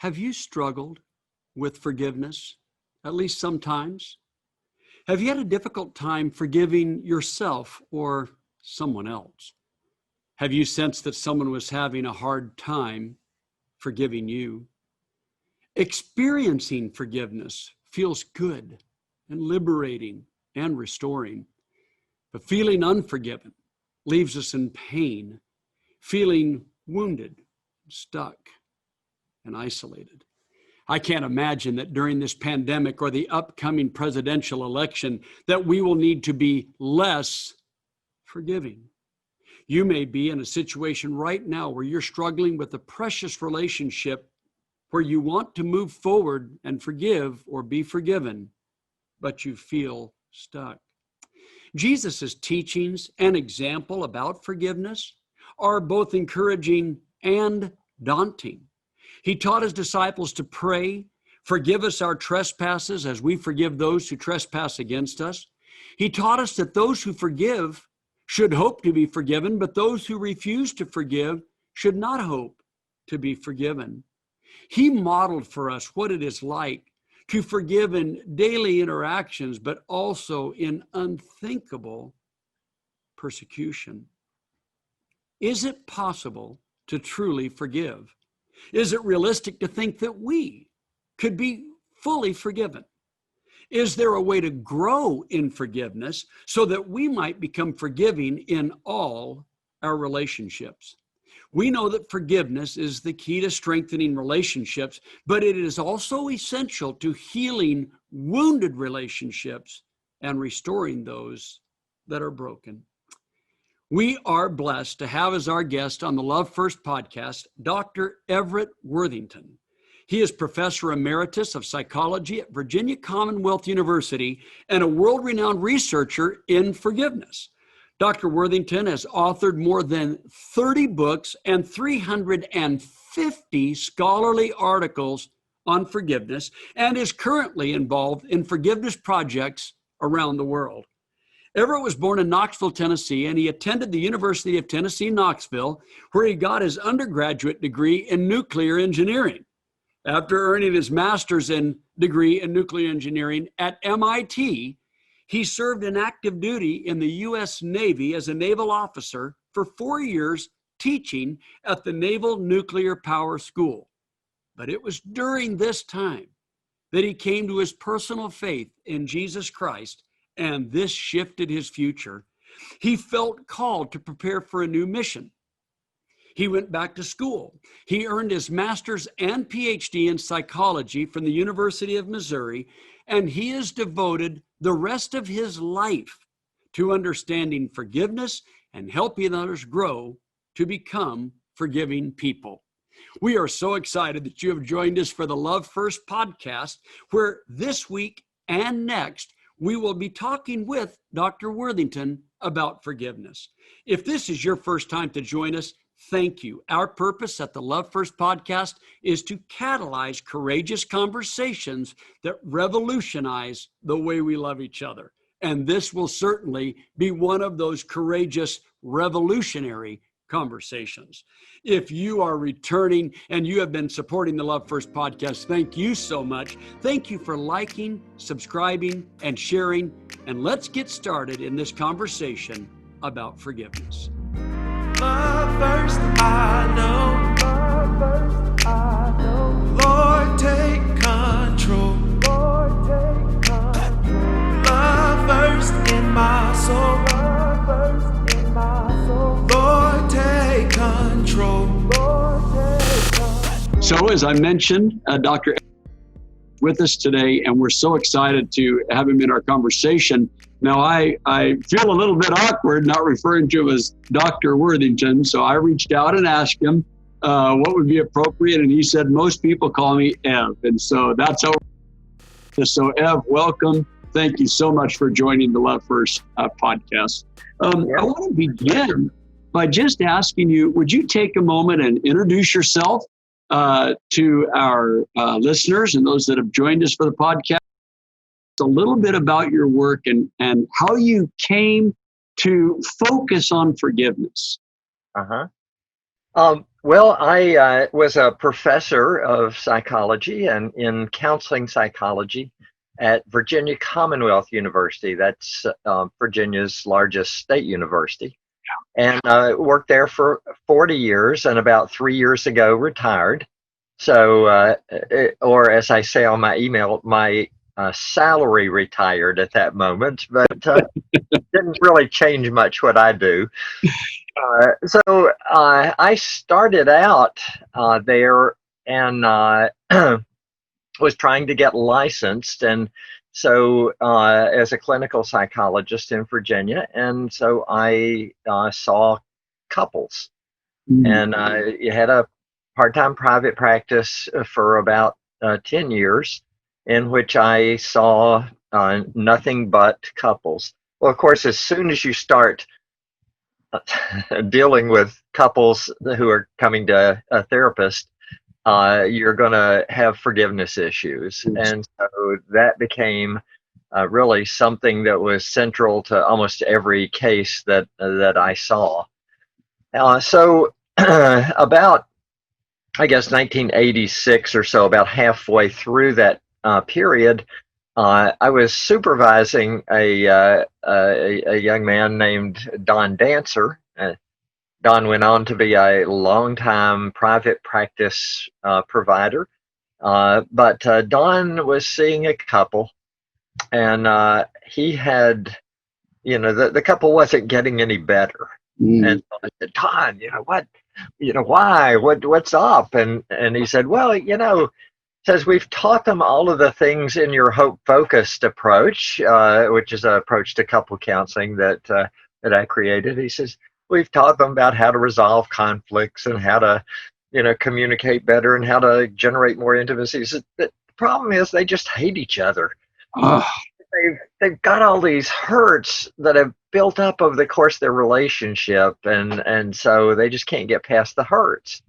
Have you struggled with forgiveness, at least sometimes? Have you had a difficult time forgiving yourself or someone else? Have you sensed that someone was having a hard time forgiving you? Experiencing forgiveness feels good and liberating and restoring. But feeling unforgiven leaves us in pain, feeling wounded, stuck, and isolated. I can't imagine that during this pandemic or the upcoming presidential election that we will need to be less forgiving. You may be in a situation right now where you're struggling with a precious relationship where you want to move forward and forgive or be forgiven, but you feel stuck. Jesus' teachings and example about forgiveness are both encouraging and daunting. He taught his disciples to pray, "Forgive us our trespasses as we forgive those who trespass against us." He taught us that those who forgive should hope to be forgiven, but those who refuse to forgive should not hope to be forgiven. He modeled for us what it is like to forgive in daily interactions, but also in unthinkable persecution. Is it possible to truly forgive? Is it realistic to think that we could be fully forgiven? Is there a way to grow in forgiveness so that we might become forgiving in all our relationships? We know that forgiveness is the key to strengthening relationships, but it is also essential to healing wounded relationships and restoring those that are broken. We are blessed to have as our guest on the Love First podcast, Dr. Everett Worthington. He is Professor Emeritus of Psychology at Virginia Commonwealth University and a world-renowned researcher in forgiveness. Dr. Worthington has authored more than 30 books and 350 scholarly articles on forgiveness and is currently involved in forgiveness projects around the world. Everett was born in Knoxville, Tennessee, and he attended the University of Tennessee, Knoxville, where he got his undergraduate degree in nuclear engineering. After earning his master's degree in nuclear engineering at MIT, he served in active duty in the U.S. Navy as a naval officer for 4 years, teaching at the Naval Nuclear Power School. But it was during this time that he came to his personal faith in Jesus Christ, and this shifted his future. He felt called to prepare for a new mission. He went back to school. He earned his master's and PhD in psychology from the University of Missouri, and he has devoted the rest of his life to understanding forgiveness and helping others grow to become forgiving people. We are so excited that you have joined us for the Love First podcast, where this week and next, we will be talking with Dr. Worthington about forgiveness. If this is your first time to join us, thank you. Our purpose at the Love First podcast is to catalyze courageous conversations that revolutionize the way we love each other. And this will certainly be one of those courageous, revolutionary conversations. If you are returning and you have been supporting the Love First podcast, thank you so much. Thank you for liking, subscribing, and sharing. And let's get started in this conversation about forgiveness. Love first, I know. Love first, I know. Lord, take control. Lord, take control. Love first in my soul. Love first in my soul. Lord, take control. Lord, take control. So as I mentioned, Dr. with us today, and we're so excited to have him in our conversation. Now, I feel a little bit awkward not referring to him as Dr. Worthington, so I reached out and asked him what would be appropriate, and he said, most people call me Ev, and so that's how. So Ev, welcome. Thank you so much for joining the Love First podcast. I want to begin by just asking you, would you take a moment and introduce yourself to our listeners and those that have joined us for the podcast? A little bit about your work and how you came to focus on forgiveness. Well, I was a professor of psychology and in counseling psychology at Virginia Commonwealth University. That's Virginia's largest state university. And worked there for 40 years, and about 3 years ago retired. So, or as I say on my email, my salary retired at that moment, but didn't really change much what I do. So I started out there and was trying to get licensed, and so as a clinical psychologist in Virginia, and so I saw couples, and I had a part-time private practice for about 10 years, in which I saw nothing but couples. Well, of course, as soon as you start dealing with couples who are coming to a therapist, you're going to have forgiveness issues. And so that became really something that was central to almost every case that I saw. So about, I guess, 1986 or so, about halfway through that period, I was supervising a young man named Don Dancer. Don went on to be a longtime private practice provider, but Don was seeing a couple, and he had, the couple wasn't getting any better. And so I said, Don, what, why, what's up? And he said, well, says we've taught them all of the things in your hope focused approach, which is an approach to couple counseling that I created. He says we've taught them about how to resolve conflicts and how to communicate better and how to generate more intimacy. He says, the problem is they just hate each other. They've got all these hurts that have built up over the course of their relationship, and so they just can't get past the hurts.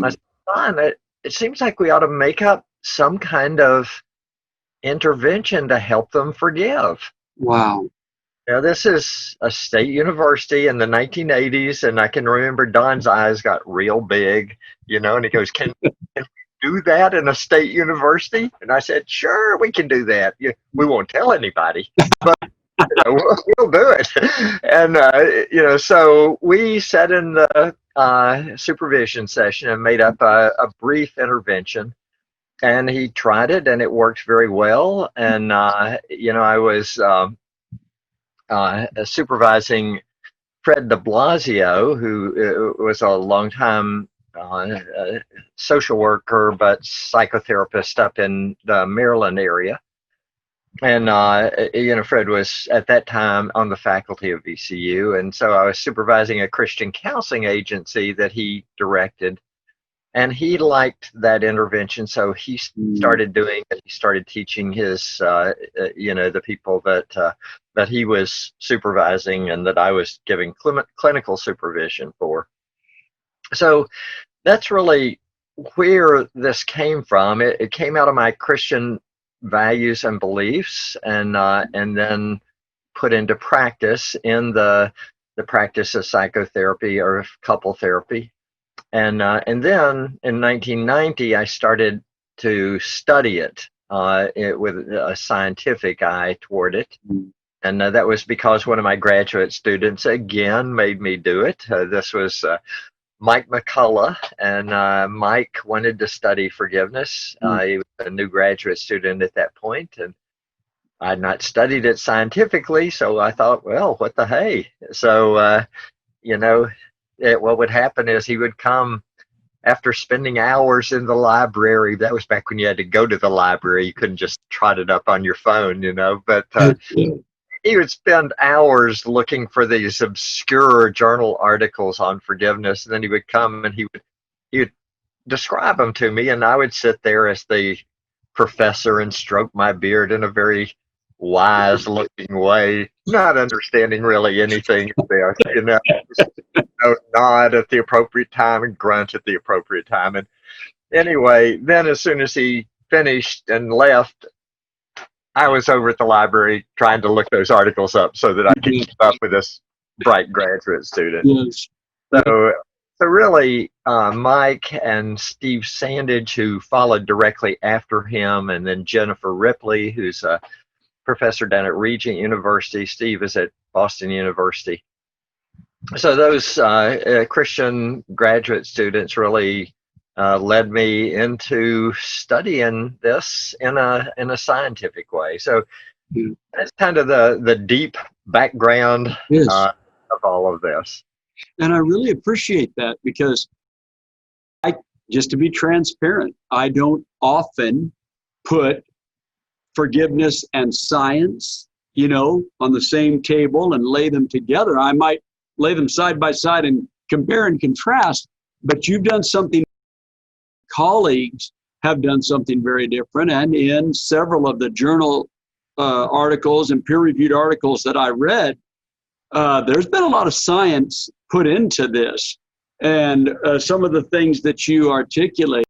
I said, Don, it seems like we ought to make up some kind of intervention to help them forgive. Wow. Now, this is a state university in the 1980s, and I can remember Don's eyes got real big, and he goes, can we do that in a state university? And I said, sure, we can do that. We won't tell anybody, but we'll do it. And, so we sat in the supervision session and made up a brief intervention, and he tried it, and it worked very well. And I was supervising Fred de Blasio, who was a longtime social worker but psychotherapist up in the Maryland area. And Fred was at that time on the faculty of VCU, and so I was supervising a Christian counseling agency that he directed, and he liked that intervention, so he started doing it. He started teaching his, the people that he was supervising and that I was giving clinical supervision for. So that's really where this came from. It came out of my Christian values and beliefs, and then put into practice in the practice of psychotherapy or couple therapy. And then in 1990, I started to study it with a scientific eye toward it. And that was because one of my graduate students, again, made me do it. This was Mike McCullough, and Mike wanted to study forgiveness. He was a new graduate student at that point, and I had not studied it scientifically, so I thought, well, what the hey? So, what would happen is he would come after spending hours in the library. That was back when you had to go to the library. You couldn't just trot it up on your phone, but he would spend hours looking for these obscure journal articles on forgiveness, and then he would come and he would describe them to me, and I would sit there as the professor and stroke my beard in a very wise looking way, not understanding really anything there, nod at the appropriate time and grunt at the appropriate time. And anyway, then as soon as he finished and left, I was over at the library trying to look those articles up so that I could keep up with this bright graduate student. Yes. So really, Mike and Steve Sandage, who followed directly after him, and then Jennifer Ripley, who's a professor down at Regent University. Steve is at Boston University. So those Christian graduate students really led me into studying this in a scientific way. So that's kind of the deep background Yes. Of all of this. And I really appreciate that, because just to be transparent, I don't often put forgiveness and science, on the same table and lay them together. I might lay them side by side and compare and contrast, but you've done something, colleagues have done something very different. And in several of the journal articles and peer-reviewed articles that I read, there's been a lot of science put into this. And some of the things that you articulate,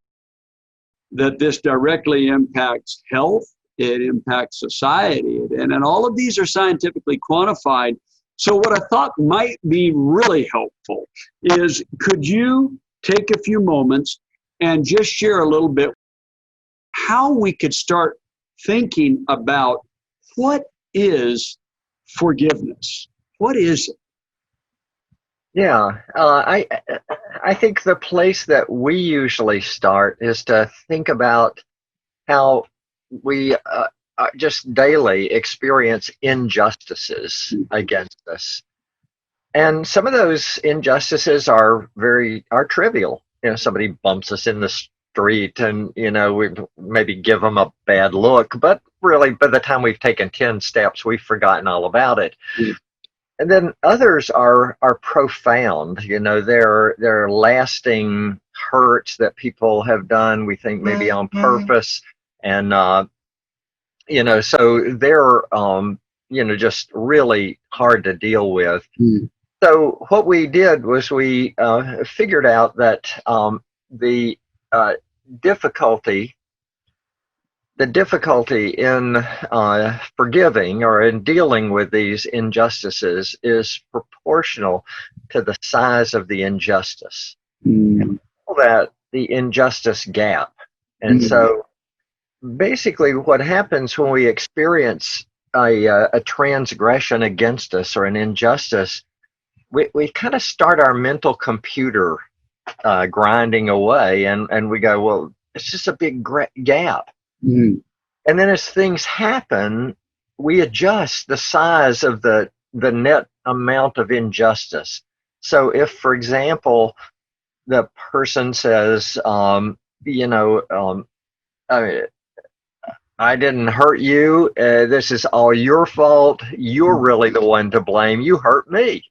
that this directly impacts health, it impacts society, and all of these are scientifically quantified. So what I thought might be really helpful is, could you take a few moments and just share a little bit how we could start thinking about what is forgiveness? What is it? Yeah, I think the place that we usually start is to think about how we just daily experience injustices against us, and some of those injustices are trivial. Somebody bumps us in the street, and we maybe give them a bad look, but really, by the time we've taken 10 steps, we've forgotten all about it. And then others are profound. They're lasting hurts that people have done, we think maybe on purpose, and so they're just really hard to deal with. So what we did was we figured out that the difficulty in forgiving or in dealing with these injustices is proportional to the size of the injustice. And we call that the injustice gap. And so basically what happens when we experience a transgression against us or an injustice, we kind of start our mental computer grinding away, and we go, well, it's just a big gap. And then as things happen, we adjust the size of the net amount of injustice. So if, for example, the person says, I didn't hurt you, this is all your fault, you're really the one to blame, you hurt me.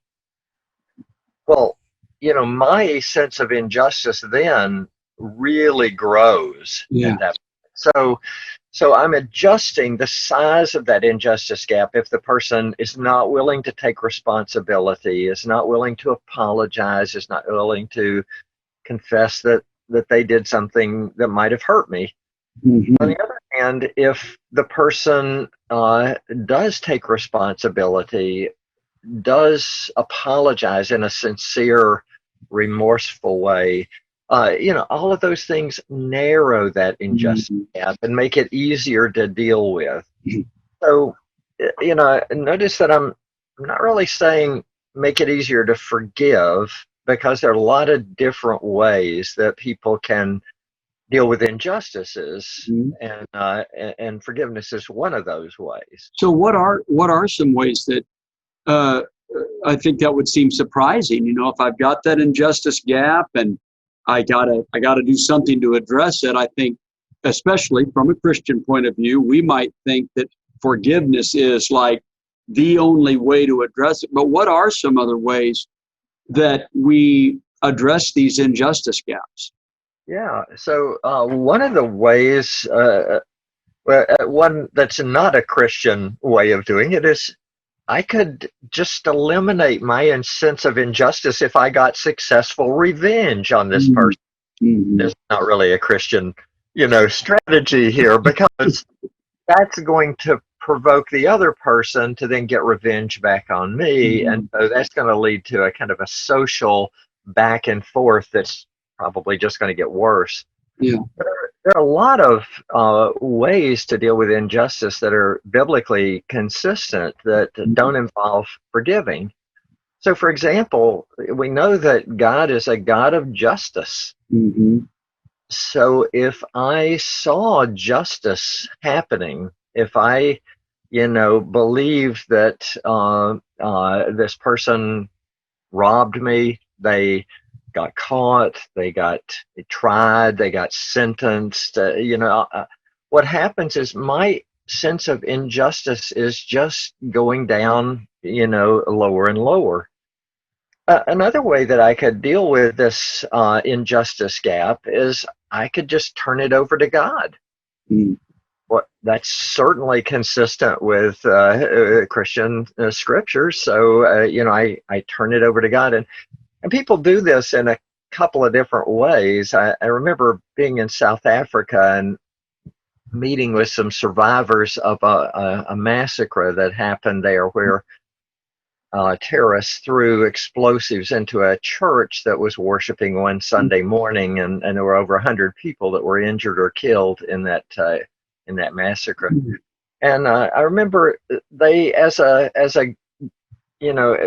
Well, my sense of injustice then really grows at that. So I'm adjusting the size of that injustice gap if the person is not willing to take responsibility, is not willing to apologize, is not willing to confess that they did something that might have hurt me. On the other hand, if the person does take responsibility, does apologize in a sincere, remorseful way, all of those things narrow that injustice gap and make it easier to deal with. So, notice that I'm not really saying make it easier to forgive, because there are a lot of different ways that people can deal with injustices, and forgiveness is one of those ways. So what are some ways that I think that would seem surprising? If I've got that injustice gap and I gotta do something to address it, I think, especially from a Christian point of view, we might think that forgiveness is like the only way to address it. But what are some other ways that we address these injustice gaps? Yeah, so one of the ways, one that's not a Christian way of doing it, is I could just eliminate my sense of injustice if I got successful revenge on this person. There's not really a Christian, strategy here, because that's going to provoke the other person to then get revenge back on me, and so that's going to lead to a kind of a social back and forth that's probably just going to get worse. Yeah. There are a lot of ways to deal with injustice that are biblically consistent that don't involve forgiving. So, for example, we know that God is a God of justice. Mm-hmm. So if I saw justice happening, if I, believe that this person robbed me, they got caught, they got tried, they got sentenced, what happens is my sense of injustice is just going down, lower and lower. Another way that I could deal with this injustice gap is I could just turn it over to God. Mm. That's certainly consistent with Christian scriptures. So, I turn it over to God. And people do this in a couple of different ways. I remember being in South Africa and meeting with some survivors of a massacre that happened there where terrorists threw explosives into a church that was worshiping one Sunday morning, and there were over 100 people that were injured or killed in that massacre. And I remember they, as a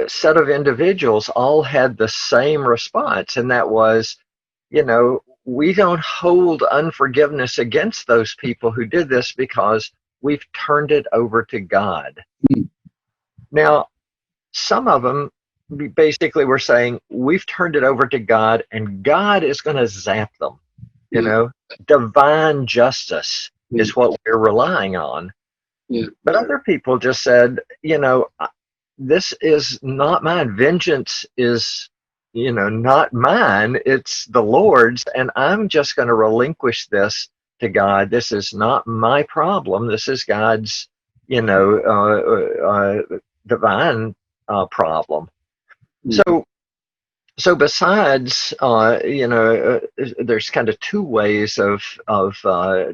set of individuals, all had the same response, and that was, we don't hold unforgiveness against those people who did this because we've turned it over to God. Now, some of them basically were saying, we've turned it over to God and God is going to zap them. Divine justice is what we're relying on. But other people just said, this is not mine. Vengeance is, not mine. It's the Lord's. And I'm just going to relinquish this to God. This is not my problem. This is God's, divine problem. So besides, there's kind of two ways of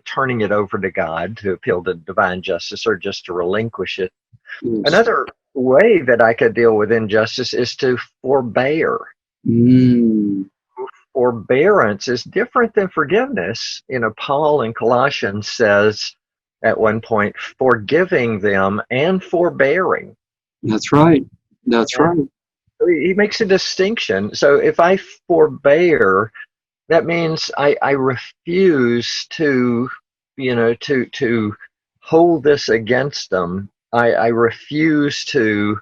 turning it over to God to appeal to divine justice, or just to relinquish it. Another way that I could deal with injustice is to forbear. Forbearance is different than forgiveness. Paul in Colossians says at one point, forgiving them and forbearing. That's right. That's right. He makes a distinction. So if I forbear, that means I refuse to, to hold this against them. I refuse to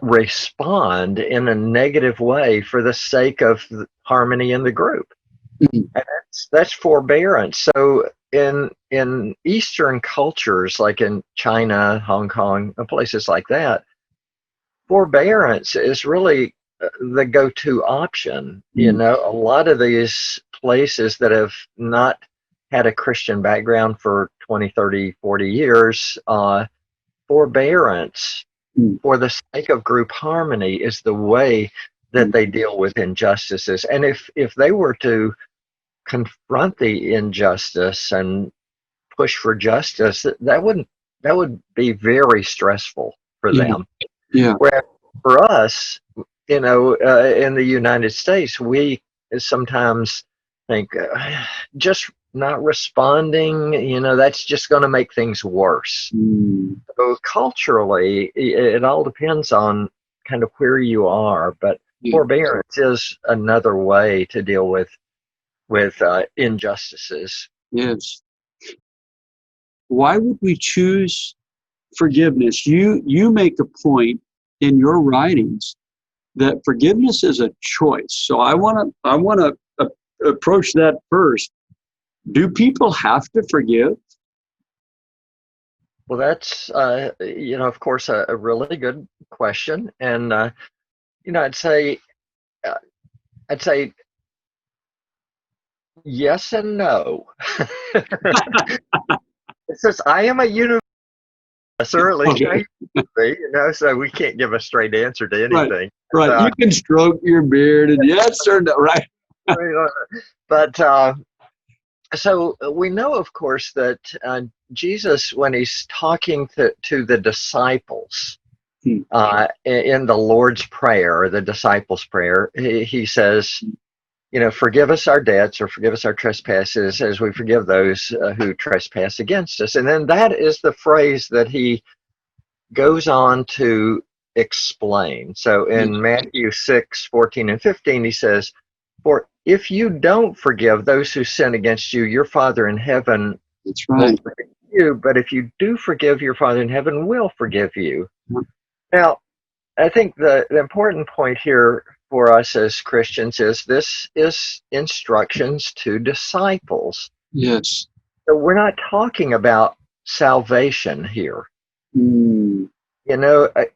respond in a negative way for the sake of harmony in the group. And that's forbearance. So in Eastern cultures, like in China, Hong Kong, and places like that, forbearance is really the go-to option. A lot of these places that have not had a Christian background for 20, 30, 40 years, forbearance for the sake of group harmony is the way that they deal with injustices. And if they were to confront the injustice and push for justice, that would be very stressful for them. Whereas for us, in the United States, we sometimes think just not responding, that's just going to make things worse. So culturally, it all depends on kind of where you are, but forbearance is another way to deal with injustices. Yes. Why would we choose forgiveness? You make a point in your writings that forgiveness is a choice. So I want to approach that first. Do people have to forgive? Well, that's of course, a really good question, and I'd say yes and no. It says I am a universe, or at least I so we can't give a straight answer to anything. Right. You can stroke your beard and yes or no, right? But so we know, of course, that Jesus, when he's talking to the disciples, In the Lord's Prayer, or the disciples' prayer, he says, forgive us our debts, or forgive us our trespasses as we forgive those who trespass against us. And then that is the phrase that he goes on to explain. So in Matthew 6:14 and 15, he says, for if you don't forgive those who sin against you, your Father in heaven will forgive you. But if you do forgive, your Father in heaven will forgive you. Now, I think the important point here for us as Christians is this is instructions to disciples. Yes. So we're not talking about salvation here.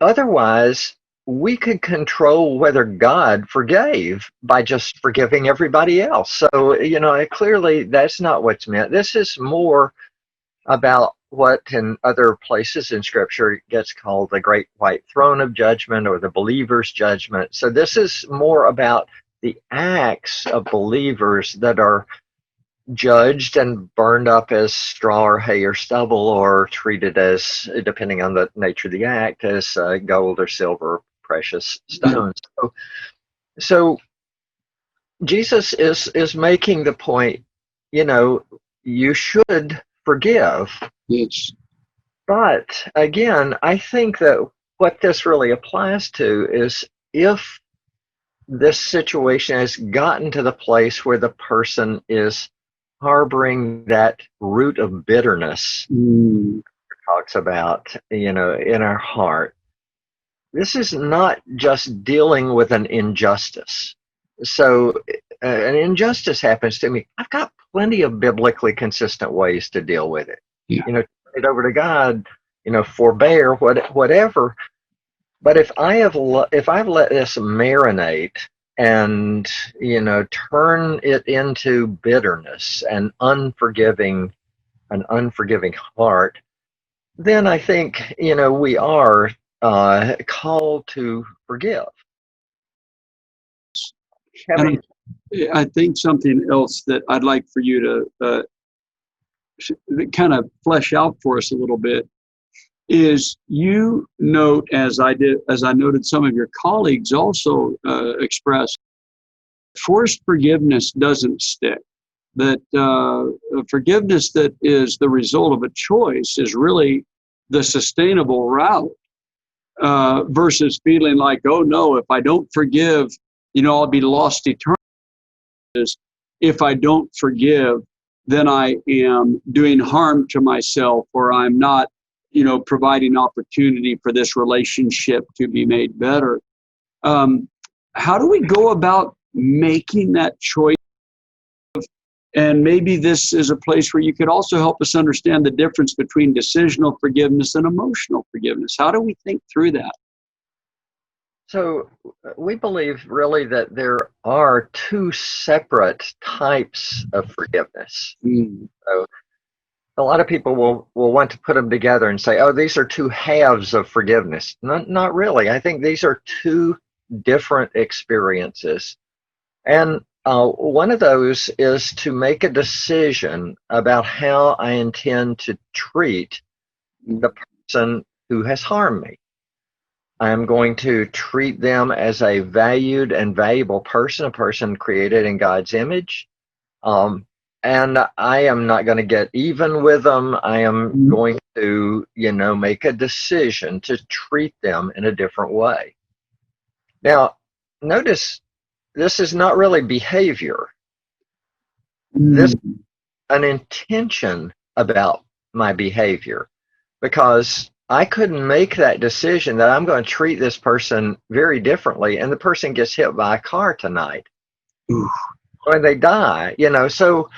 Otherwise, we could control whether God forgave by just forgiving everybody else. So, clearly that's not what's meant. This is more about what in other places in Scripture gets called the great white throne of judgment, or the believer's judgment. So this is more about the acts of believers that are judged and burned up as straw or hay or stubble, or treated as, depending on the nature of the act, as gold or silver, precious stones. So Jesus is making the point, you should forgive. Yes. But again, I think that what this really applies to is if this situation has gotten to the place where the person is harboring that root of bitterness talks about, in our heart. This is not just dealing with an injustice. So an injustice happens to me. I've got plenty of biblically consistent ways to deal with it. Turn it over to God, forbear, whatever. But if I've let this marinate and turn it into bitterness and an unforgiving heart, then I think we are called to forgive. And I think something else that I'd like for you to kind of flesh out for us a little bit is you note, as I noted some of your colleagues also expressed, forced forgiveness doesn't stick. That forgiveness that is the result of a choice is really the sustainable route, versus feeling like, oh no, if I don't forgive, I'll be lost eternally. If I don't forgive, then I am doing harm to myself, or I'm not providing opportunity for this relationship to be made better. How do we go about making that choice? And maybe this is a place where you could also help us understand the difference between decisional forgiveness and emotional forgiveness. How do we think through that? So we believe really that there are two separate types of forgiveness. So a lot of people will want to put them together and say, oh, these are two halves of forgiveness. Not really. I think these are two different experiences. And one of those is to make a decision about how I intend to treat the person who has harmed me. I am going to treat them as a valued and valuable person, a person created in God's image. And I am not going to get even with them. I am going to, make a decision to treat them in a different way. Now, notice this is not really behavior. This is an intention about my behavior, because I couldn't make that decision that I'm going to treat this person very differently, and the person gets hit by a car tonight. Or they die, so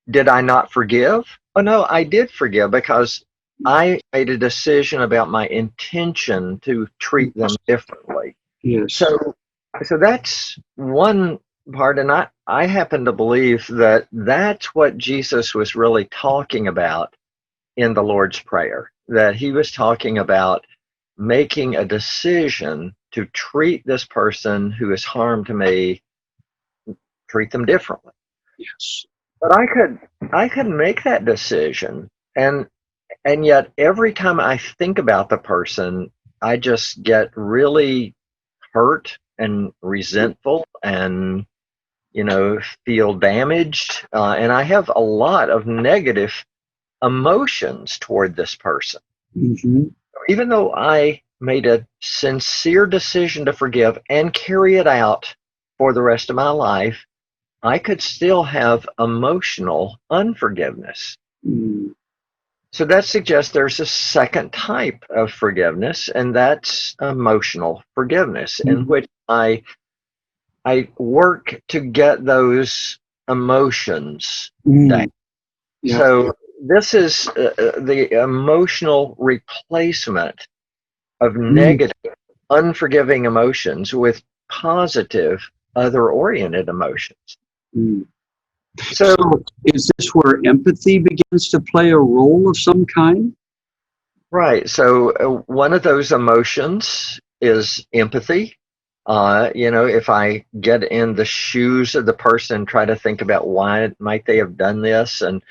did I not forgive? Oh no, I did forgive, because I made a decision about my intention to treat them differently. Yes. So that's one part, and I happen to believe that that's what Jesus was really talking about in the Lord's Prayer, that he was talking about making a decision to treat this person who has harmed me, treat them differently. Yes. But I could make that decision, and yet every time I think about the person, I just get really hurt and resentful and, feel damaged. And I have a lot of negative emotions toward this person. Mm-hmm. Even though I made a sincere decision to forgive and carry it out for the rest of my life, I could still have emotional unforgiveness. Mm-hmm. So that suggests there's a second type of forgiveness, and that's emotional forgiveness, in which I work to get those emotions down. Yeah. So this is the emotional replacement of negative, unforgiving emotions with positive, other-oriented emotions. Mm. So, So is this where empathy begins to play a role of some kind? right. So one of those emotions is empathy. If I get in the shoes of the person, try to think about why might they have done this, and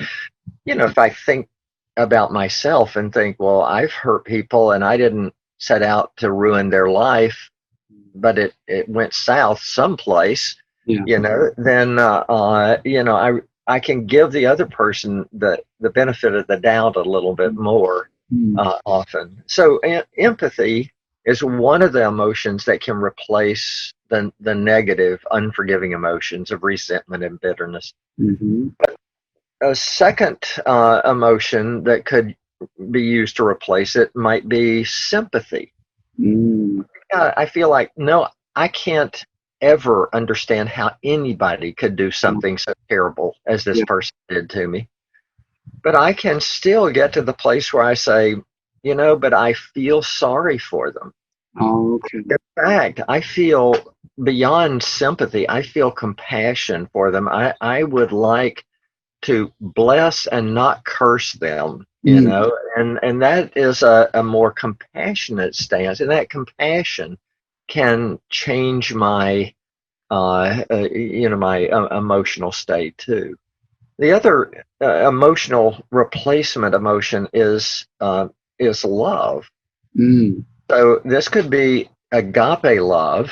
if I think about myself and think, well, I've hurt people and I didn't set out to ruin their life, but it went south someplace, Yeah. then I can give the other person the benefit of the doubt a little bit more often. So empathy is one of the emotions that can replace the negative, unforgiving emotions of resentment and bitterness. Mm-hmm. A second emotion that could be used to replace it might be sympathy. Mm. I feel like, no, I can't ever understand how anybody could do something so terrible as this person did to me. But I can still get to the place where I say, but I feel sorry for them. Oh, okay. In fact, I feel beyond sympathy, I feel compassion for them. I would like to bless and not curse them, and that is a more compassionate stance, and that compassion can change my emotional state too. The other emotional replacement emotion is love. Mm. So this could be agape love,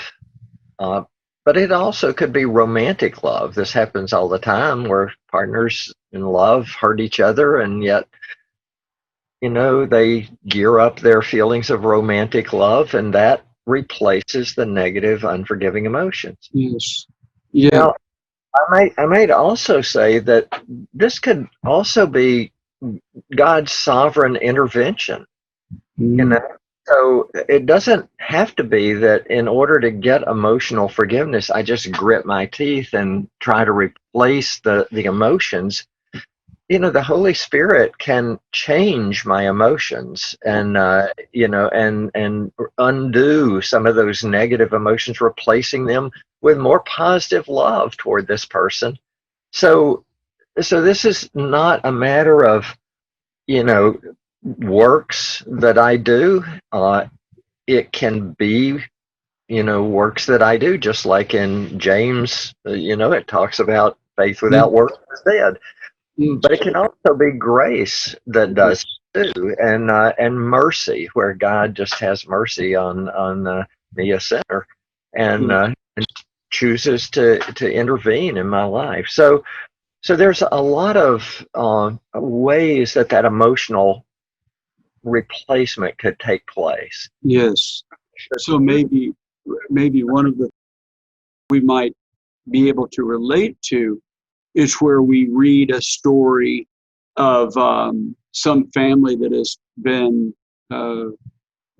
uh, but it also could be romantic love. This happens all the time where partners in love hurt each other, and yet, they gear up their feelings of romantic love, and that replaces the negative, unforgiving emotions. Yes. Yeah. Now, I might also say that this could also be God's sovereign intervention. Mm. So it doesn't have to be that in order to get emotional forgiveness, I just grit my teeth and try to replace the emotions. The Holy Spirit can change my emotions and and undo some of those negative emotions, replacing them with more positive love toward this person. So this is not a matter of works that I do. It can be works that I do, just like in James. It talks about faith without works is dead. But it can also be grace that does too, and mercy, where God just has mercy on me, a sinner, and chooses to intervene in my life. So there's a lot of ways that emotional replacement could take place. Yes. So maybe one of the we might be able to relate to is where we read a story of some family that has been the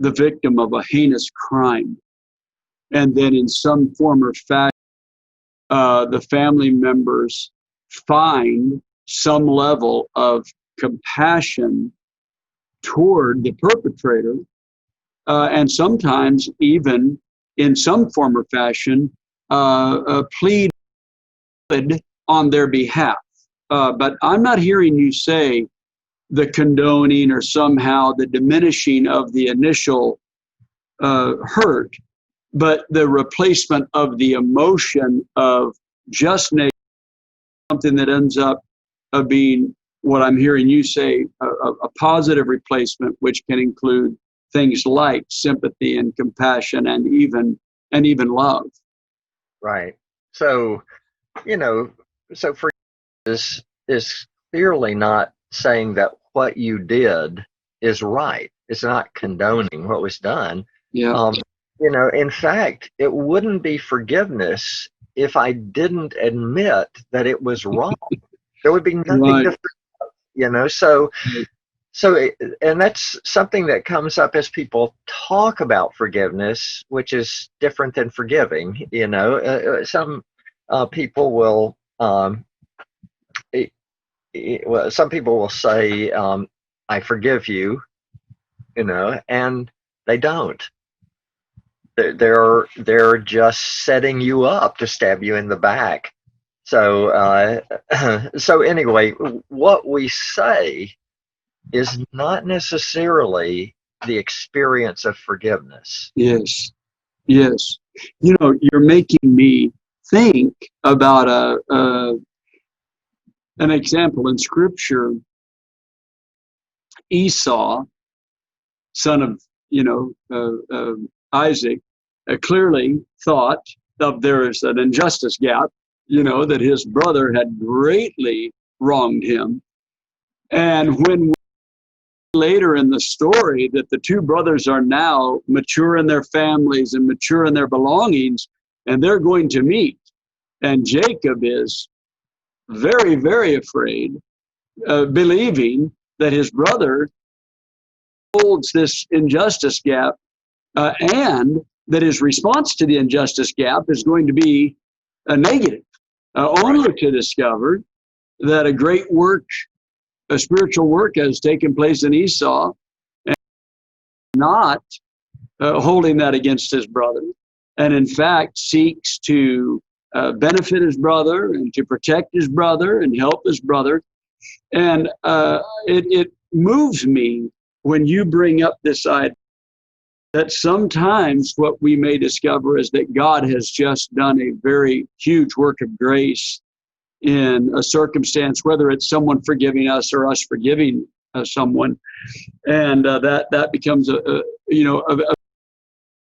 victim of a heinous crime, and then in some form or fashion, the family members find some level of compassion toward the perpetrator, and sometimes even in some form or fashion plead on their behalf. But I'm not hearing you say the condoning or somehow the diminishing of the initial hurt, but the replacement of the emotion of just something that ends up being what I'm hearing you say, a positive replacement, which can include things like sympathy and compassion and even love. Right. So, you know, so is clearly not saying that what you did is right. It's not condoning what was done. Yeah. In fact, it wouldn't be forgiveness if I didn't admit that it was wrong. There would be nothing Right. to forgive, and that's something that comes up as people talk about forgiveness, which is different than forgiving. Some people will, some people will say, "I forgive you," and they don't. They're just setting you up to stab you in the back. So so anyway, what we say is not necessarily the experience of forgiveness. Yes. Yes. You're making me think about an example in Scripture. Esau, son of Isaac, clearly thought of there is an injustice gap, that his brother had greatly wronged him. And when later in the story that the two brothers are now mature in their families and mature in their belongings, and they're going to meet, and Jacob is very, very afraid, believing that his brother holds this injustice gap, and that his response to the injustice gap is going to be a negative, only to discover that a great work, a spiritual work, has taken place in Esau, and not holding that against his brother, and in fact seeks to benefit his brother and to protect his brother and help his brother. And it moves me when you bring up this idea that sometimes what we may discover is that God has just done a very huge work of grace in a circumstance, whether it's someone forgiving us or us forgiving someone, and that becomes a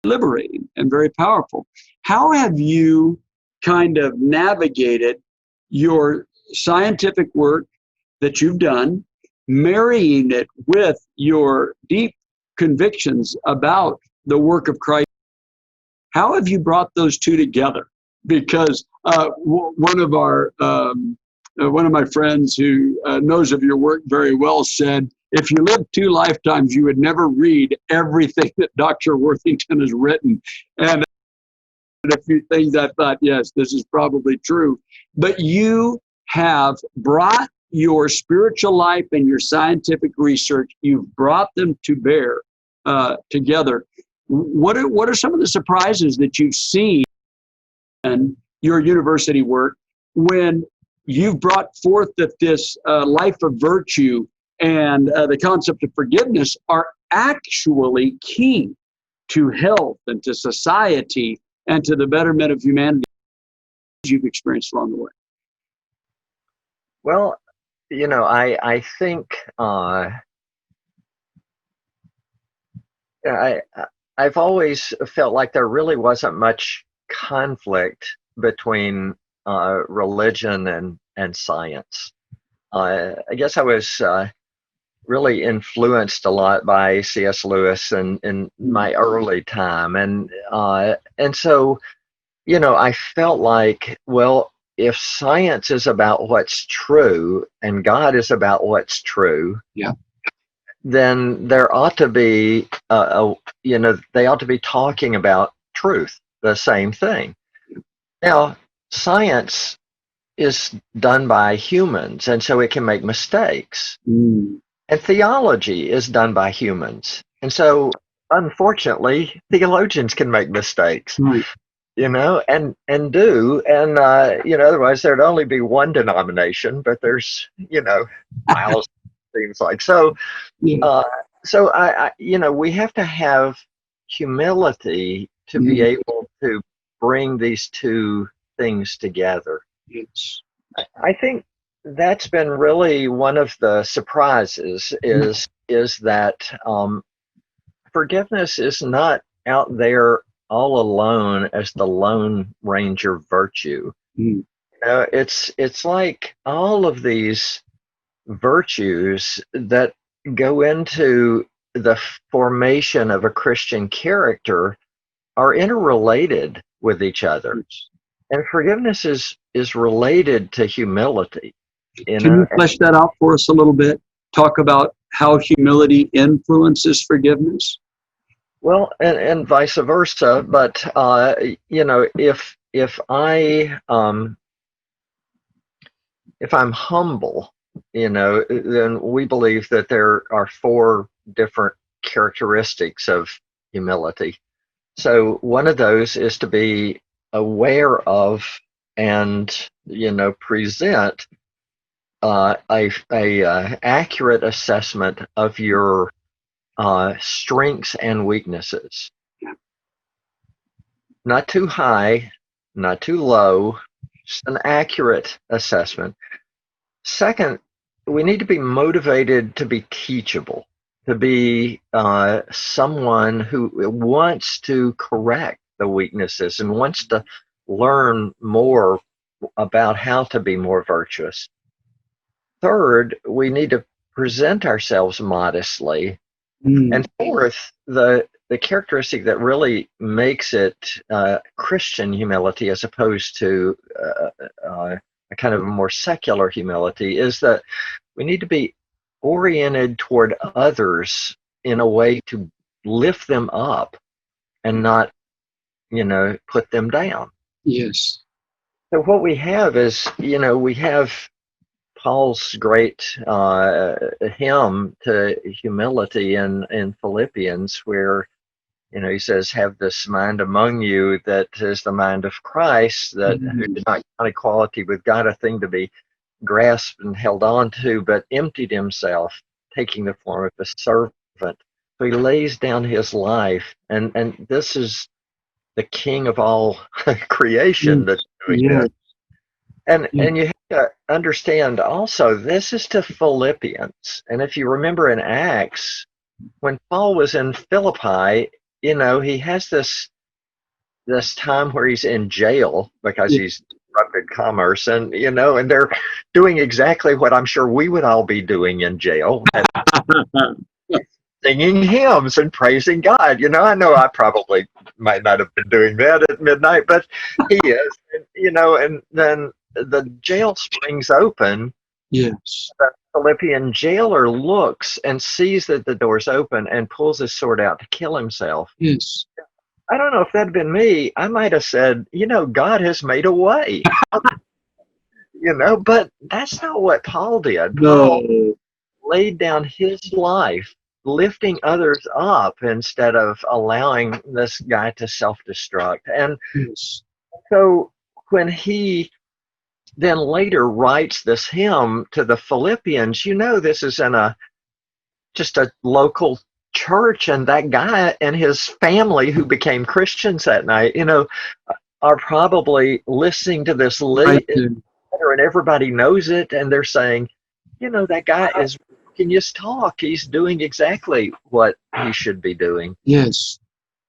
liberating and very powerful. How have you kind of navigated your scientific work that you've done, marrying it with your deep convictions about the work of Christ? How have you brought those two together? Because one of my friends who knows of your work very well said, if you lived 2 lifetimes, you would never read everything that Dr. Worthington has written. And a few things I thought, yes, this is probably true. But you have brought your spiritual life and your scientific research, you've brought them to bear together. What are some of the surprises that you've seen in your university work when you've brought forth that this life of virtue and the concept of forgiveness are actually key to health and to society and to the betterment of humanity you've experienced along the way? Well, I think I've always felt like there really wasn't much conflict between religion and science. I guess I was really influenced a lot by C.S. Lewis in my early time, and so I felt like, well, if science is about what's true and God is about what's true, yeah, then there ought to be they ought to be talking about truth, the same thing. Now, science is done by humans, and so it can make mistakes. And theology is done by humans. And so, unfortunately, theologians can make mistakes, right. And do. And, otherwise there'd only be one denomination, but there's, thousands, seems like. So, so I we have to have humility to be able to bring these two things together. Yes. I think that's been really one of the surprises is that forgiveness is not out there all alone as the Lone Ranger virtue. Mm. It's like all of these virtues that go into the formation of a Christian character are interrelated with each other. And forgiveness is related to humility. Can you flesh that out for us a little bit? Talk about how humility influences forgiveness. Well, and vice versa. But if I'm humble, then we believe that there are four different characteristics of humility. So one of those is to be aware of and present a accurate assessment of your strengths and weaknesses. Not too high, not too low, just an accurate assessment. Second, we need to be motivated to be teachable, to be someone who wants to correct the weaknesses and wants to learn more about how to be more virtuous. Third, we need to present ourselves modestly. And fourth, the characteristic that really makes it Christian humility as opposed to a kind of a more secular humility is that we need to be oriented toward others in a way to lift them up and not, put them down. Yes. So what we have is, we have Paul's great hymn to humility in Philippians, where he says, "Have this mind among you that is the mind of Christ, that who did not count equality with God a thing to be grasped and held on to, but emptied himself, taking the form of a servant." So he lays down his life, and this is the King of all creation that's doing this. And you have to understand also, this is to Philippians. And if you remember in Acts, when Paul was in Philippi, he has this time where he's in jail because he's disrupted commerce, and and they're doing exactly what I'm sure we would all be doing in jail. Singing hymns and praising God. I know I probably might not have been doing that at midnight, but he is. And then the jail springs open. Yes. The Philippian jailer looks and sees that the door's open and pulls his sword out to kill himself. Yes. I don't know if that'd been me. I might have said, God has made a way. But that's not what Paul did. Paul laid down his life, lifting others up instead of allowing this guy to self-destruct. And so when he then later writes this hymn to the Philippians, this is in just a local church, and that guy and his family who became Christians that night, are probably listening to this letter, and everybody knows it, and they're saying, that guy is can just talk. He's doing exactly what he should be doing. Yes.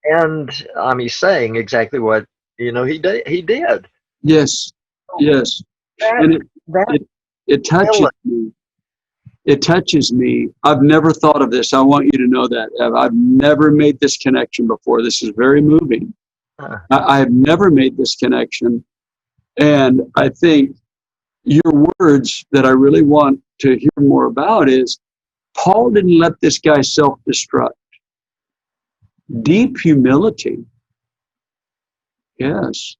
And he's saying exactly what he did. Yes. Yes. And it touches me. It touches me. I've never thought of this. I want you to know that. I've never made this connection before. This is very moving. I have never made this connection. And I think your words that I really want to hear more about is Paul didn't let this guy self-destruct. Deep humility. Yes.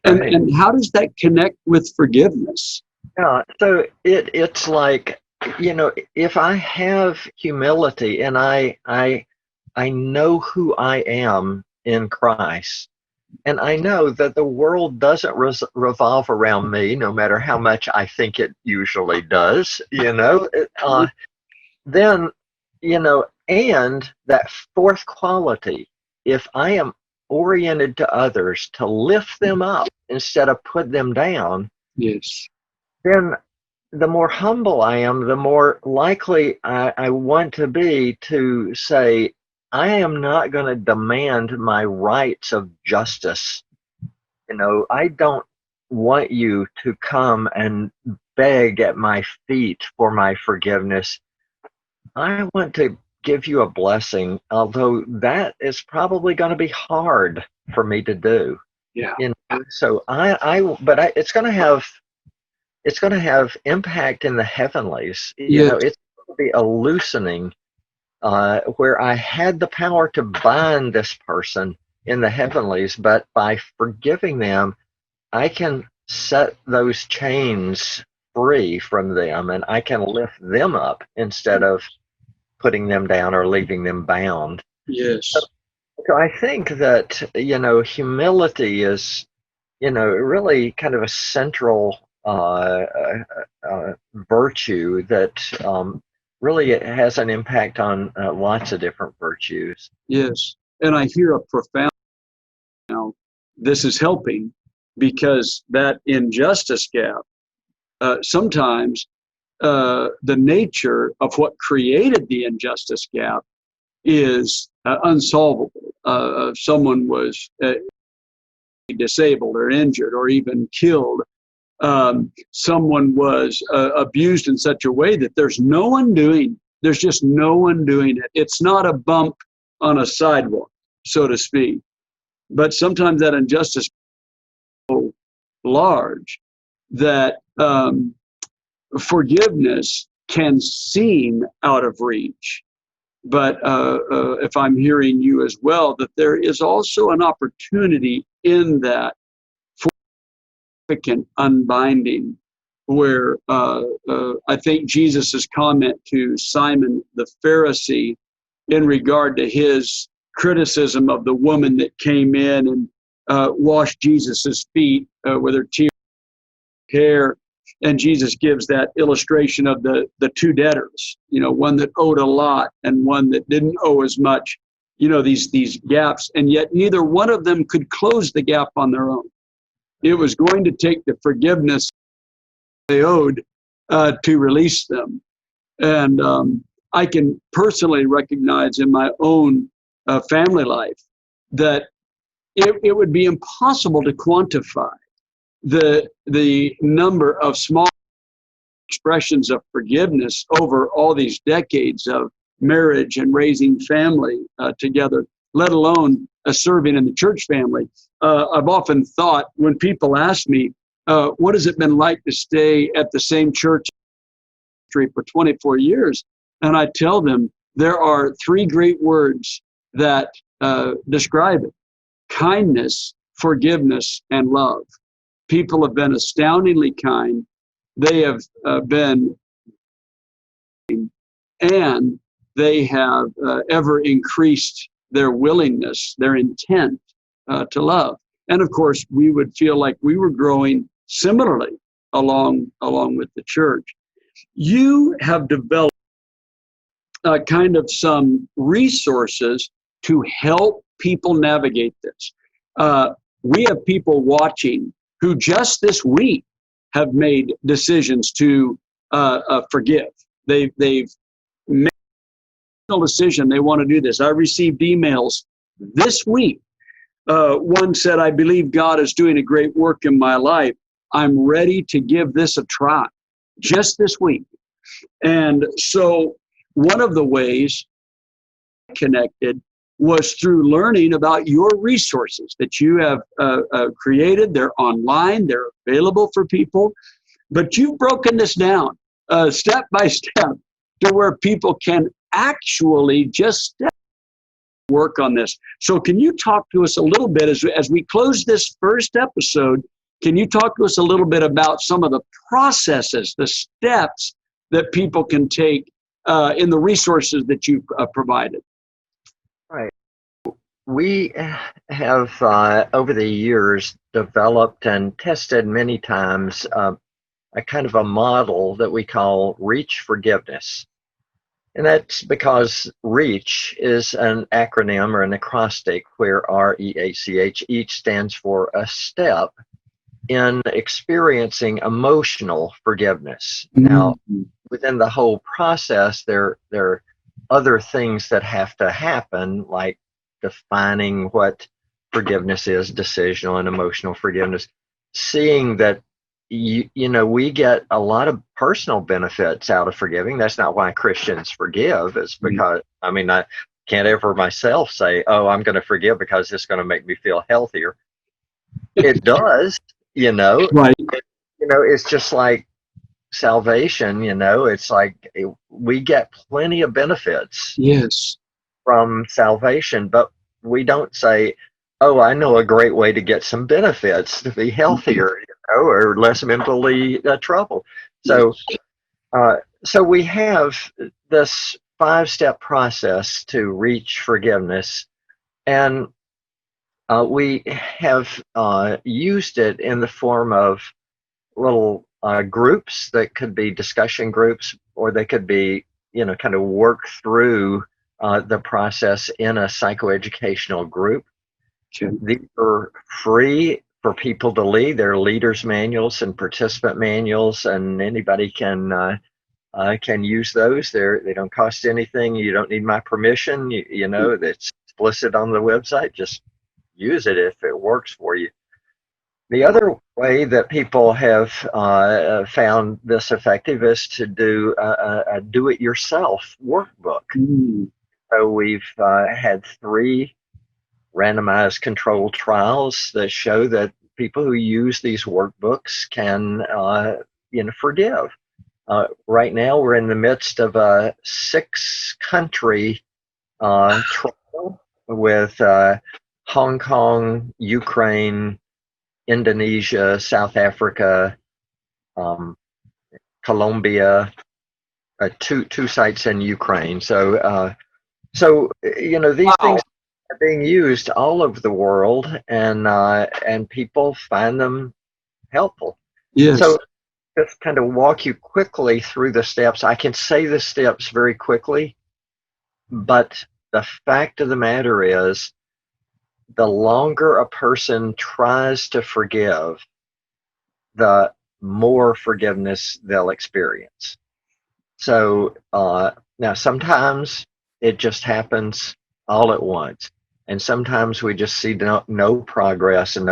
And how does that connect with forgiveness? Yeah, so it's like, if I have humility and I know who I am in Christ, and I know that the world doesn't revolve around me, no matter how much I think it usually does, then, and that fourth quality, if I am oriented to others to lift them up instead of put them down, yes, then the more humble I am, the more likely I want to be to say, I am not going to demand my rights of justice. I don't want you to come and beg at my feet for my forgiveness. I want to give you a blessing, although that is probably going to be hard for me to do. Yeah. So it's going to have impact in the heavenlies. Yes. It's going to be a loosening where I had the power to bind this person in the heavenlies, but by forgiving them, I can set those chains free from them, and I can lift them up instead of putting them down or leaving them bound. Yes. So I think that, humility is, really kind of a central virtue that really has an impact on lots of different virtues. Yes. And I hear a profound, this is helping, because that injustice gap, sometimes the nature of what created the injustice gap is unsolvable. Someone was disabled or injured or even killed. Someone was abused in such a way that there's just no one doing it. It's not a bump on a sidewalk, so to speak. But sometimes that injustice is so large that forgiveness can seem out of reach. But if I'm hearing you as well, that there is also an opportunity in that for significant unbinding, where I think Jesus's comment to Simon the Pharisee in regard to his criticism of the woman that came in and washed Jesus's feet with her hair. And Jesus gives that illustration of the two debtors, one that owed a lot and one that didn't owe as much, these gaps. And yet neither one of them could close the gap on their own. It was going to take the forgiveness they owed to release them. And I can personally recognize in my own family life that it would be impossible to quantify the number of small expressions of forgiveness over all these decades of marriage and raising family together, let alone serving in the church family. I've often thought, when people ask me, what has it been like to stay at the same church for 24 years? And I tell them there are three great words that describe it: kindness, forgiveness, and love. People have been astoundingly kind. They have been, and they have ever increased their willingness, their intent to love. And of course, we would feel like we were growing similarly along with the church. You have developed kind of some resources to help people navigate this. We have people watching who just this week have made decisions to forgive. They've made a decision they want to do this. I received emails this week. One said, I believe God is doing a great work in my life. I'm ready to give this a try. Just this week. And so one of the ways I connected was through learning about your resources that you have created. They're online, they're available for people, but you've broken this down step by step to where people can actually just work on this. So can you talk to us a little bit as we close this first episode? Can you talk to us a little bit about some of the processes, the steps that people can take in the resources that you've provided? Right. We have, over the years, developed and tested many times a kind of a model that we call REACH forgiveness. And that's because REACH is an acronym or an acrostic where REACH, each stands for a step in experiencing emotional forgiveness. Mm-hmm. Now, within the whole process, there other things that have to happen, like defining what forgiveness is, decisional and emotional forgiveness, seeing that we get a lot of personal benefits out of forgiving. That's not why Christians forgive. It's because, I mean, I can't ever myself say, oh, I'm going to forgive because it's going to make me feel healthier. It does, Right. it's just like salvation, it's like we get plenty of benefits Yes. from salvation, but we don't say, oh, I know a great way to get some benefits to be healthier, or less mentally troubled. So, so we have this 5-step process to reach forgiveness, and we have used it in the form of little groups that could be discussion groups, or they could be, kind of work through the process in a psychoeducational group. Okay. These are free for people to lead. They're leaders manuals and participant manuals, and anybody can use those. They don't cost anything. You don't need my permission. It's explicit on the website. Just use it if it works for you. The other way that people have found this effective is to do a do-it-yourself workbook. So we've had 3 randomized controlled trials that show that people who use these workbooks can, forgive. Right now, we're in the midst of a 6-country trial with Hong Kong, Ukraine, Indonesia, South Africa, Colombia, two sites in Ukraine. So these things are being used all over the world, and people find them helpful. Yes. So just kind of walk you quickly through the steps. I can say the steps very quickly, but the fact of the matter is, the longer a person tries to forgive, the more forgiveness they'll experience. So now sometimes it just happens all at once. And sometimes we just see no progress, and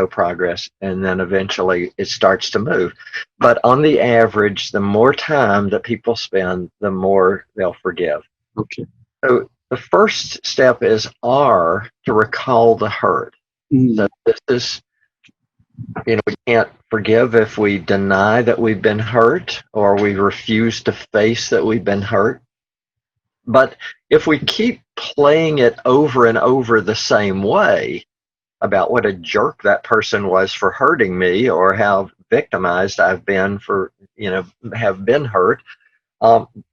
then eventually it starts to move. But on the average, the more time that people spend, the more they'll forgive. Okay. So the first step is R, to recall the hurt. So this is, we can't forgive if we deny that we've been hurt, or we refuse to face that we've been hurt. But if we keep playing it over and over the same way about what a jerk that person was for hurting me, or how victimized I've been for, have been hurt,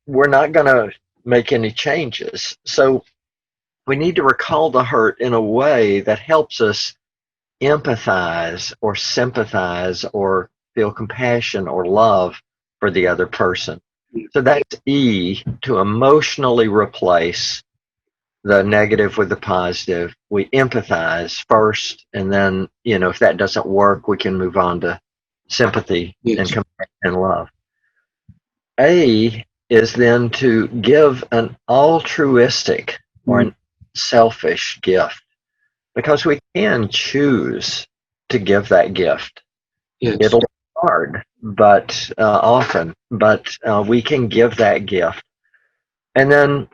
we're not going to make any changes. So we need to recall the hurt in a way that helps us empathize or sympathize or feel compassion or love for the other person. So that's E, to emotionally replace the negative with the positive. We empathize first, and then, if that doesn't work, we can move on to sympathy and compassion and love. A is then to give an altruistic or an selfish gift, because we can choose to give that gift. Yes. It'll be hard, but often, but we can give that gift. And then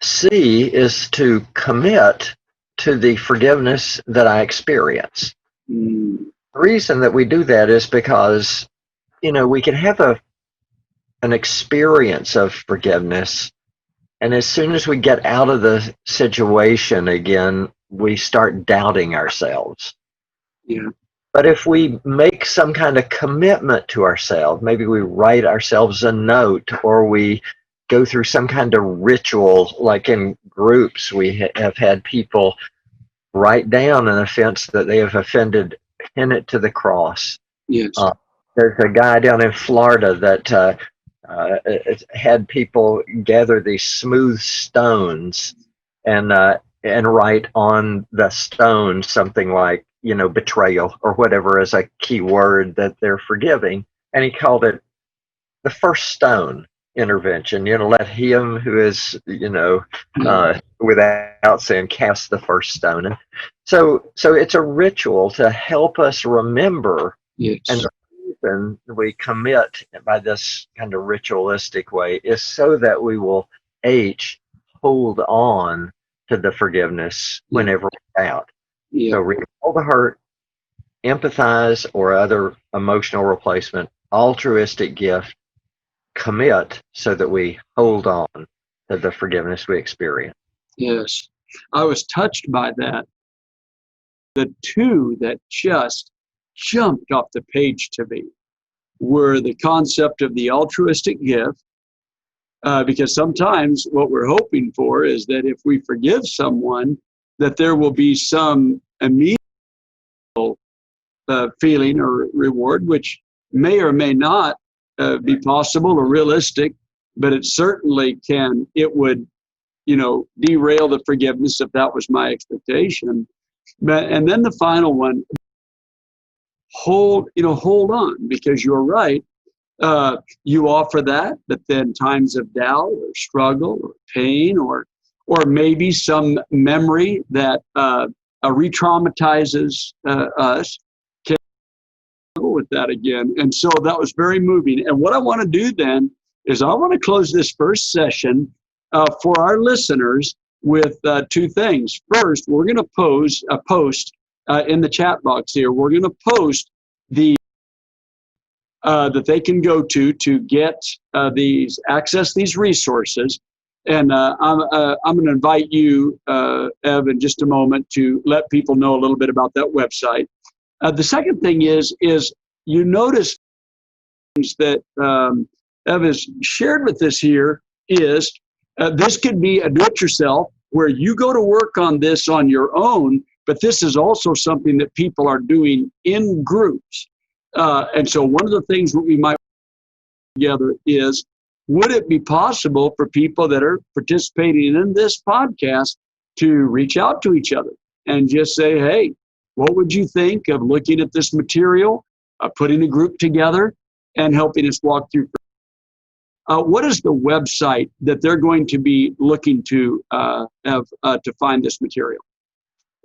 C is to commit to the forgiveness that I experience. The reason that we do that is because, we can have an experience of forgiveness, and as soon as we get out of the situation again, we start doubting ourselves. Yeah. But if we make some kind of commitment to ourselves, maybe we write ourselves a note, or we go through some kind of ritual, like in groups, we have had people write down an offense that they have offended, pin it to the cross. Yes. There's a guy down in Florida that had people gather these smooth stones and write on the stone something like, betrayal or whatever as a key word that they're forgiving. And he called it the first stone. intervention. Let him who is, without sin, cast the first stone. So it's a ritual to help us remember. Yes. And the reason we commit by this kind of ritualistic way is so that we will hold on to the forgiveness whenever we're out. Yeah. So recall the hurt, empathize or other emotional replacement, altruistic gift, commit so that we hold on to the forgiveness we experience. Yes. I was touched by that. The two that just jumped off the page to me were the concept of the altruistic gift, because sometimes what we're hoping for is that if we forgive someone, that there will be some immediate feeling or reward, which may or may not be possible or realistic, but it certainly would, derail the forgiveness if that was my expectation. And then the final one, hold on, because you're right. You offer that, but then times of doubt or struggle or pain or maybe some memory that re-traumatizes us, can struggle with that again. And so that was very moving. And what I want to do then is I want to close this first session for our listeners with two things. First, we're going to post in the chat box here. We're going to post the that they can go to get access these resources. And I'm going to invite you, Ev, in just a moment to let people know a little bit about that website. The second thing is you notice that Ev has shared with us here is this could be a do-it-yourself where you go to work on this on your own, but this is also something that people are doing in groups. And so one of the things that we might together is, would it be possible for people that are participating in this podcast to reach out to each other and just say, hey, what would you think of looking at this material, putting a group together and helping us walk through? What is the website that they're going to be looking to find this material?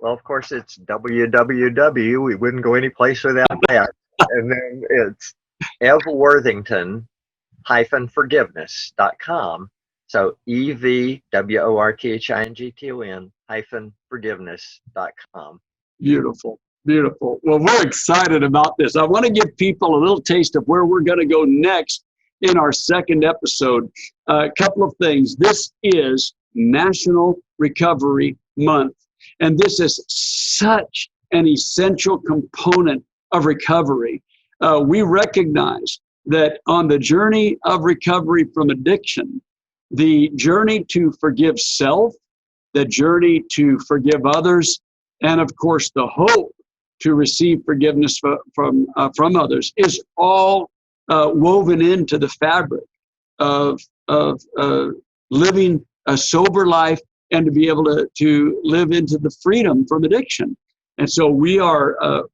Well, of course, it's www. We wouldn't go any place without that. And then it's evworthington-forgiveness.com. So evworthington-forgiveness.com. Beautiful. Beautiful. Well, we're excited about this. I want to give people a little taste of where we're going to go next in our second episode. A couple of things. This is National Recovery Month, and this is such an essential component of recovery. We recognize that on the journey of recovery from addiction, the journey to forgive self, the journey to forgive others, and of course the hope to receive forgiveness from others is all woven into the fabric of living a sober life and to be able to live into the freedom from addiction. And so we are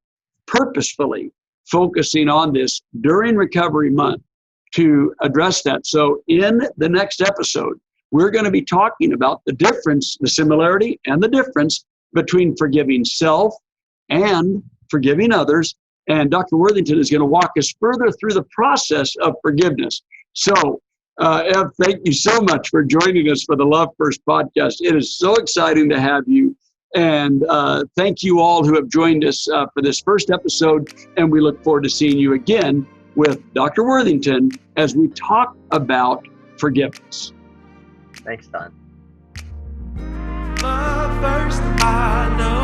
purposefully focusing on this during Recovery Month to address that. So in the next episode, we're going to be talking about the difference, the similarity and the difference between forgiving self and forgiving others. And Dr. Worthington is going to walk us further through the process of forgiveness. So, Ev, thank you so much for joining us for the Love First podcast. It is so exciting to have you. And thank you all who have joined us for this first episode. And we look forward to seeing you again with Dr. Worthington as we talk about forgiveness. Thanks, Don. Love first, I know.